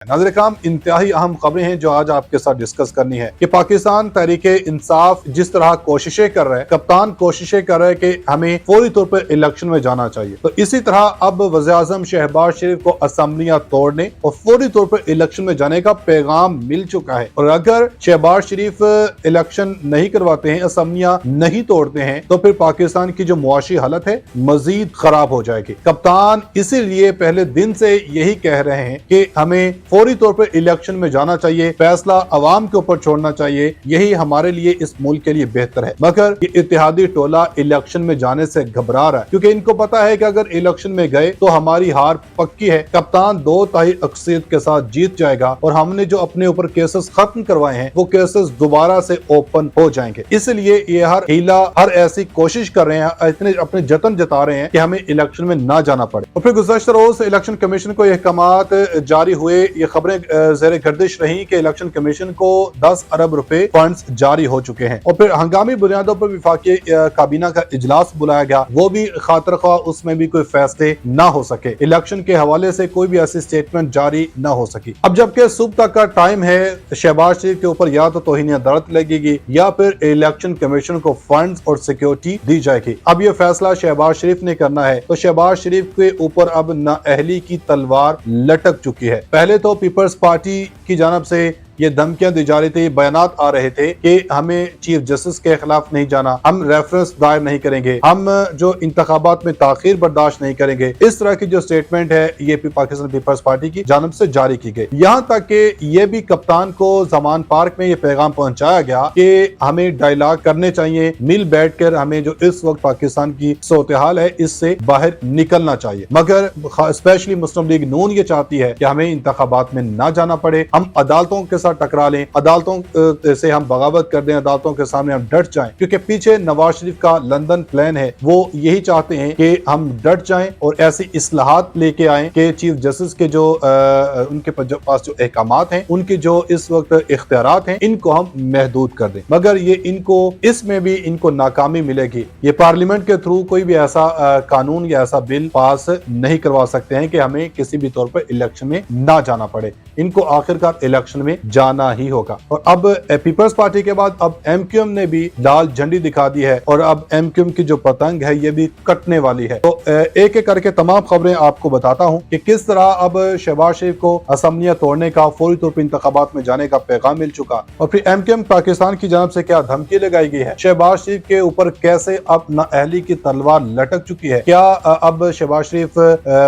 नाज़रीन इकराम, इंतहाई अहम खबरें हैं जो आज आपके साथ डिस्कस करनी है कि पाकिस्तान तहरीक इंसाफ जिस तरह कोशिशें कर रहा है, कप्तान कोशिशें कर रहा है कि हमें फौरी तौर पर इलेक्शन में जाना चाहिए, तो इसी तरह अब वज़ीर-ए-आज़म शहबाज शरीफ को असेंबलियां तोड़ने और फौरी तौर पर इलेक्शन में जाने का पैगाम मिल चुका है। और अगर शहबाज शरीफ इलेक्शन नहीं करवाते हैं, असेंबलियां नहीं तोड़ते हैं, तो फिर पाकिस्तान की जो मुआशी हालत है मजीद खराब हो जाएगी। कप्तान इसीलिए पहले दिन से यही कह रहे हैं कि हमें फौरी तौर पर इलेक्शन में जाना चाहिए, फैसला अवाम के ऊपर छोड़ना चाहिए, यही हमारे लिए इस मुल्क के लिए बेहतर है। मगर ये इत्तेहादी टोला इलेक्शन में जाने से घबरा रहा है, क्योंकि इनको पता है कि अगर इलेक्शन में गए तो हमारी हार पक्की है। कप्तान 2/3 अक्सरियत के साथ जीत जाएगा और हमने जो अपने ऊपर केसेस खत्म करवाए हैं वो केसेस दोबारा से ओपन हो जाएंगे। इसलिए ये हर हीला, हर ऐसी कोशिश कर रहे हैं, इतने अपने जतन जता रहे हैं कि हमें इलेक्शन में ना जाना पड़े। और फिर गुज़श्ता रोज इलेक्शन कमीशन को अहकामात जारी हुए, ये खबरें ज़ेरे गर्दिश रही कि इलेक्शन कमीशन को 10 अरब रुपए फंड्स जारी हो चुके हैं। और फिर हंगामी बुनियादों पर विफाकी काबीना का इजलास बुलाया गया, वो भी खातिर ख्वाह उसमें भी कोई फैसले ना हो सके, इलेक्शन के हवाले से कोई भी ऐसी स्टेटमेंट जारी ना हो सकी। अब जबकि सुबह तक का टाइम है, शहबाज शरीफ के ऊपर या तो तौहीन अदालत लगेगी या फिर इलेक्शन कमीशन को फंड्स और सिक्योरिटी दी जाएगी। अब ये फैसला शहबाज शरीफ ने करना है, तो शहबाज शरीफ के ऊपर अब नाअहली की तलवार लटक चुकी है। पहले तो पीपल्स पार्टी की जानब से ये धमकियां दी जा रही थी, बयानात आ रहे थे कि हमें चीफ जस्टिस के खिलाफ नहीं जाना, हम रेफरेंस दायर नहीं करेंगे, हम जो इंतखाबात में ताखीर बर्दाश्त नहीं करेंगे। इस तरह की जो स्टेटमेंट है ये पाकिस्तान पीपल्स पार्टी की जानब से जारी की गई। यहाँ तक कि ये भी कप्तान को जमान पार्क में ये पैगाम पहुंचाया गया कि हमें डायलॉग करने चाहिए, मिल बैठ कर हमें जो इस वक्त पाकिस्तान की सूरत हाल है इससे बाहर निकलना चाहिए। मगर स्पेशली मुस्लिम लीग नून ये चाहती है कि हमें इंतखाबात में ना जाना पड़े, हम अदालतों के टकरा लें, अदालतों से हम बगावत कर दें, अदालतों के सामने हम डट जाएं, क्योंकि पीछे नवाज शरीफ का लंदन प्लान है। वो यही चाहते हैं कि हम डट जाएं और ऐसी इस्लाहात लेके आएं कि चीफ जस्टिस के जो उनके पास जो अहकामात हैं, उनकी जो इस वक्त इख्तियारात हैं, इनको हम महदूद कर दें। मगर ये इनको इसमें भी इनको नाकामी मिलेगी। ये पार्लियामेंट के थ्रू कोई भी ऐसा कानून या ऐसा बिल पास नहीं करवा सकते हैं कि हमें किसी भी तौर पर इलेक्शन में ना जाना पड़े। इनको आखिरकार इलेक्शन में जाना ही होगा। और अब पीपल्स पार्टी के बाद अब एमक्यूएम ने भी लाल झंडी दिखा दी है और अब एमक्यूएम की जो पतंग है ये भी कटने वाली है। तो एक एक करके तमाम खबरें आपको बताता हूं कि किस तरह अब शहबाज शरीफ को असेंबलियां तोड़ने का, फौरी तौर पर इंतखाबात में जाने का पैगाम मिल चुका। और फिर एमक्यूएम पाकिस्तान की जानब से क्या धमकी लगाई गई है, शहबाज शरीफ के ऊपर कैसे अब नाअहली की तलवार लटक चुकी है, क्या अब शहबाज शरीफ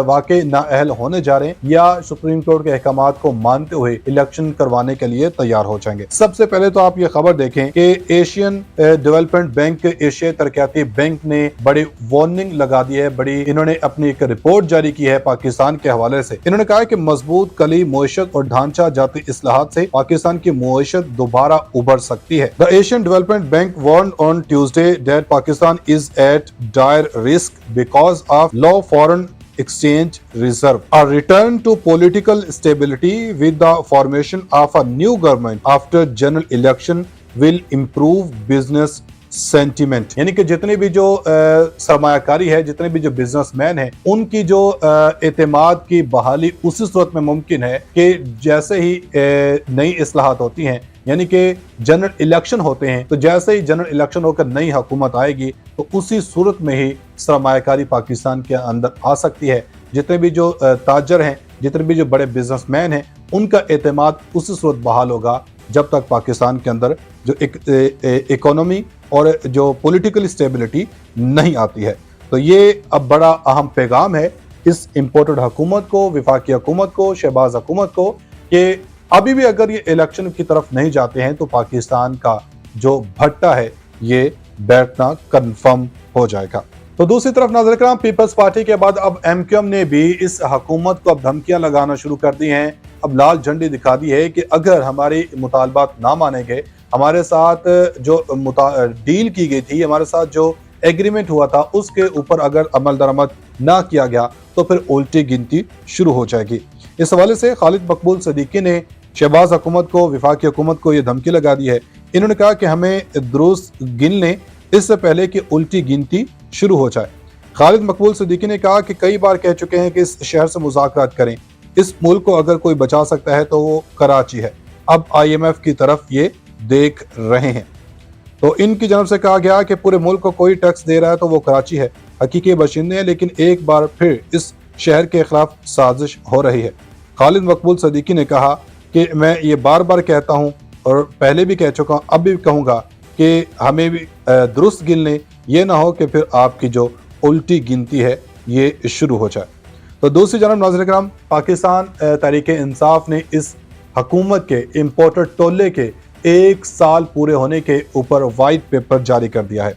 वाकई नाअहल होने जा रहे हैं या सुप्रीम कोर्ट के अहकामात को मानते हुए इलेक्शन करवाने के लिए तैयार हो जाएंगे। सबसे पहले तो आप ये खबर देखें कि एशियन डेवलपमेंट बैंक, एशिया तरक्याती बैंक ने बड़ी वार्निंग लगा दी है, बड़ी इन्होंने अपनी एक रिपोर्ट जारी की है पाकिस्तान के हवाले से। इन्होंने कहा कि मजबूत कली मुआशत और ढांचा जाती इस्लाहात से पाकिस्तान की मुआशत दोबारा उभर सकती है। The Asian development bank warned on Tuesday that Pakistan is at dire risk because of low foreign exchange reserve. A return to political stability with the formation of a new government after general election will improve business sentiment. यानी कि जितने भी जो सरमायाकारी है, जितने भी जो businessman है, उनकी जो एतमाद की बहाली उसी सूरत में मुमकिन है कि जैसे ही नई इस्लाहात होती हैं, यानी कि जनरल इलेक्शन होते हैं, तो जैसे ही जनरल इलेक्शन होकर नई हुकूमत आएगी तो उसी सूरत में ही सरमायाकारी पाकिस्तान के अंदर आ सकती है। जितने भी जो ताजर हैं, जितने भी जो बड़े बिजनेसमैन हैं, उनका एतमाद उसी सूरत बहाल होगा जब तक पाकिस्तान के अंदर जो इकोनॉमी और जो पॉलिटिकल स्टेबिलिटी नहीं आती है। तो ये अब बड़ा अहम पैगाम है इस इम्पोर्टेड हुकूमत को, विफाकी हुकूमत को, शहबाज हुकूमत को, कि अभी भी अगर ये इलेक्शन की तरफ नहीं जाते हैं तो पाकिस्तान का जो भट्टा है ये बैठना कंफर्म हो जाएगा। तो दूसरी तरफ नाज़रीन इकराम, पीपल्स पार्टी के बाद अब एमक्यूएम ने भी इस हुकूमत को अब धमकियां लगाना शुरू कर दी हैं। अब लाल झंडी दिखा दी है कि अगर हमारी मुतालबात ना माने गए, हमारे साथ जो डील की गई थी, हमारे साथ जो एग्रीमेंट हुआ था, उसके ऊपर अगर अमल दरामद ना किया गया तो फिर उल्टी गिनती शुरू हो जाएगी। इस हवाले से खालिद मकबूल सिद्दीकी ने शहबाज हुकूमत को, विफाकी हुकूमत को ये धमकी लगा दी है। इन्होंने कहा कि हमें दुरुस्त गिन लें इससे पहले कि उल्टी गिनती शुरू हो जाए। खालिद मकबूल सिद्दीकी ने कहा कि कई बार कह चुके हैं कि इस शहर से मुज़ाकरात करें, اس ملک کو اگر کوئی بچا سکتا ہے تو وہ کراچی ہے۔ اب IMF کی طرف یہ دیکھ رہے ہیں۔ تو ان کی جانب سے کہا گیا کہ پورے ملک کو کوئی ٹیکس دے رہا ہے تو وہ کراچی ہے، حقیقی باشندے ہیں، لیکن ایک بار پھر اس شہر کے خلاف سازش ہو رہی ہے۔ خالد مقبول صدیقی نے کہا کہ میں یہ بار بار کہتا ہوں اور پہلے بھی کہہ چکا ہوں، اب بھی کہوں گا کہ ہمیں بھی درست گن لیں، یہ نہ ہو کہ پھر آپ کی جو الٹی گنتی ہے یہ شروع ہو جائے۔ تو دوسری جانب ناظرین کرام، پاکستان تحریک انصاف نے اس حکومت کے امپورٹڈ ٹولے کے 1 سال پورے ہونے کے اوپر وائٹ پیپر جاری کر دیا ہے۔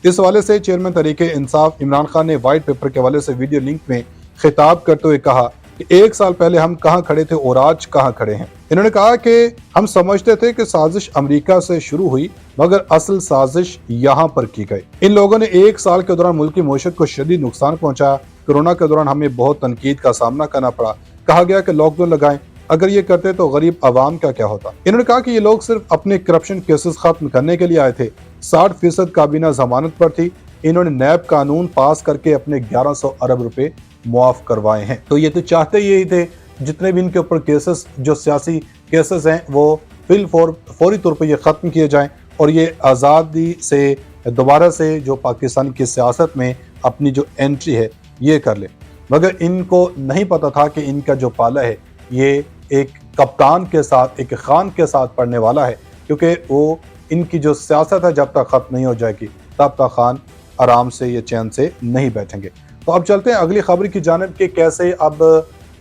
اس حوالے سے چیئرمین تحریک انصاف عمران خان نے وائٹ پیپر کے حوالے سے ویڈیو لنک میں خطاب کرتے ہوئے کہا کہ 1 سال پہلے ہم کہاں کھڑے تھے اور آج کہاں کھڑے ہیں۔ انہوں نے کہا کہ ہم سمجھتے تھے کہ سازش امریکہ سے شروع ہوئی، مگر اصل سازش یہاں پر کی گئی۔ ان لوگوں نے 1 سال کے دوران ملکی معیشت کو شدید نقصان پہنچایا۔ کورونا کے دوران ہمیں بہت تنقید کا سامنا کرنا پڑا، کہا گیا کہ لاک ڈاؤن لگائیں، اگر یہ کرتے تو غریب عوام کا کیا ہوتا۔ انہوں نے کہا کہ یہ لوگ صرف اپنے کرپشن کیسز ختم کرنے کے لیے آئے تھے۔ 60% کابینہ ضمانت پر تھی، انہوں نے نیب قانون پاس کر کے اپنے 1100 ارب روپے معاف کروائے ہیں۔ تو یہ تو چاہتے یہی تھے جتنے بھی ان کے اوپر کیسز، جو سیاسی کیسز ہیں، وہ فوری طور پر یہ ختم کیے جائیں اور یہ آزادی سے دوبارہ سے جو پاکستان کی سیاست میں اپنی جو انٹری ہے یہ کر لے۔ مگر ان کو نہیں پتا تھا کہ ان کا جو پالا ہے یہ ایک کپتان کے ساتھ، ایک خان کے ساتھ پڑنے والا ہے، کیونکہ وہ ان کی جو سیاست ہے جب تک ختم نہیں ہو جائے گی تب تک خان آرام سے یا چین سے نہیں بیٹھیں گے۔ تو اب چلتے ہیں اگلی خبر کی جانب کہ کیسے اب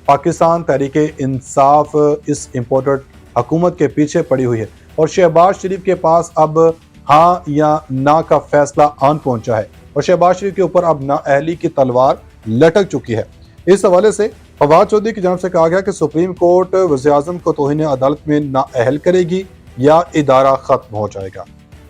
پاکستان تحریک انصاف اس امپورٹڈ حکومت کے پیچھے پڑی ہوئی ہے اور شہباز شریف کے پاس اب ہاں یا نہ کا فیصلہ آن پہنچا ہے اور شہباز شریف کے اوپر اب نااہلی کی تلوار لٹک چکی ہے۔ اس حوالے سے فواد چودھری کی جانب سے کہا گیا کہ سپریم کورٹ وزیراعظم کو توہین عدالت میں نااہل کرے گی یا ادارہ ختم ہو جائے گا۔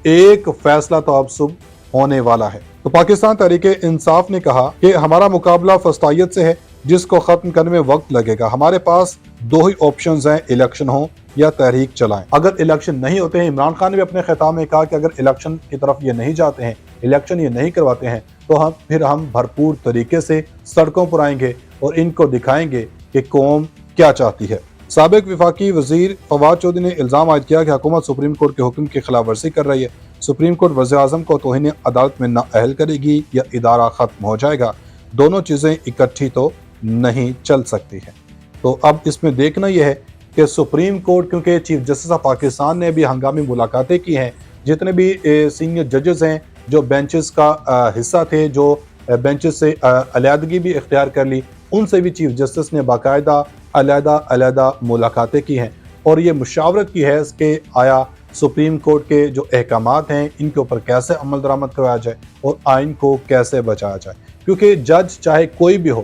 ایک فیصلہ تو اب صبح ہونے والا ہے۔ تو پاکستان تحریک انصاف نے کہا کہ ہمارا مقابلہ فسطائیت سے ہے جس کو ختم کرنے میں وقت لگے گا۔ ہمارے پاس 2 ہی آپشنز ہیں، الیکشن ہو یا تحریک چلائیں۔ اگر الیکشن نہیں ہوتے ہیں، عمران خان نے بھی اپنے خطاب میں کہا کہ اگر الیکشن کی طرف یہ نہیں جاتے ہیں، الیکشن یہ نہیں کرواتے ہیں تو پھر ہم بھرپور طریقے سے سڑکوں پر آئیں گے اور ان کو دکھائیں گے کہ قوم کیا چاہتی ہے۔ سابق وفاقی وزیر فواد چودھری نے الزام عائد کیا کہ حکومت سپریم کورٹ کے حکم کی خلاف ورزی کر رہی ہے۔ سپریم کورٹ وزیراعظم کو توہین عدالت میں نااہل کرے گی یا ادارہ ختم ہو جائے گا، دونوں چیزیں اکٹھی تو نہیں چل سکتی ہیں۔ تو اب اس میں دیکھنا یہ ہے کہ سپریم کورٹ، کیونکہ چیف جسٹس آف پاکستان نے بھی ہنگامی ملاقاتیں کی ہیں، جتنے بھی سینئر ججز ہیں جو بینچز کا حصہ تھے، جو بینچز سے علیحدگی بھی اختیار کر لی، ان سے بھی چیف جسٹس نے باقاعدہ علیحدہ ملاقاتیں کی ہیں اور یہ مشاورت کی ہے کہ آیا سپریم کورٹ کے جو احکامات ہیں ان کے اوپر کیسے عمل درآمد کروایا جائے اور آئین کو کیسے بچایا جائے، کیونکہ جج چاہے کوئی بھی ہو،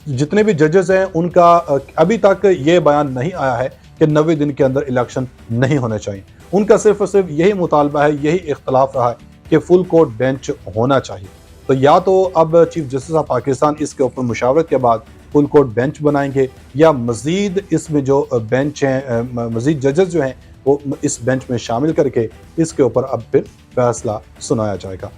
جتنے بھی ججز ہیں ان کا ابھی تک یہ بیان نہیں آیا ہے کہ 90 دن کے اندر الیکشن نہیں ہونے چاہیے۔ ان کا صرف اور صرف یہی مطالبہ ہے، یہی اختلاف رہا ہے کہ فل کورٹ بینچ ہونا چاہیے۔ تو یا تو اب چیف جسٹس آف پاکستان اس کے اوپر مشاورت کے بعد فل کورٹ بینچ بنائیں گے یا مزید اس میں جو بینچ ہیں، مزید ججز جو ہیں وہ اس بینچ میں شامل کر کے اس کے اوپر اب پھر فیصلہ سنایا جائے گا۔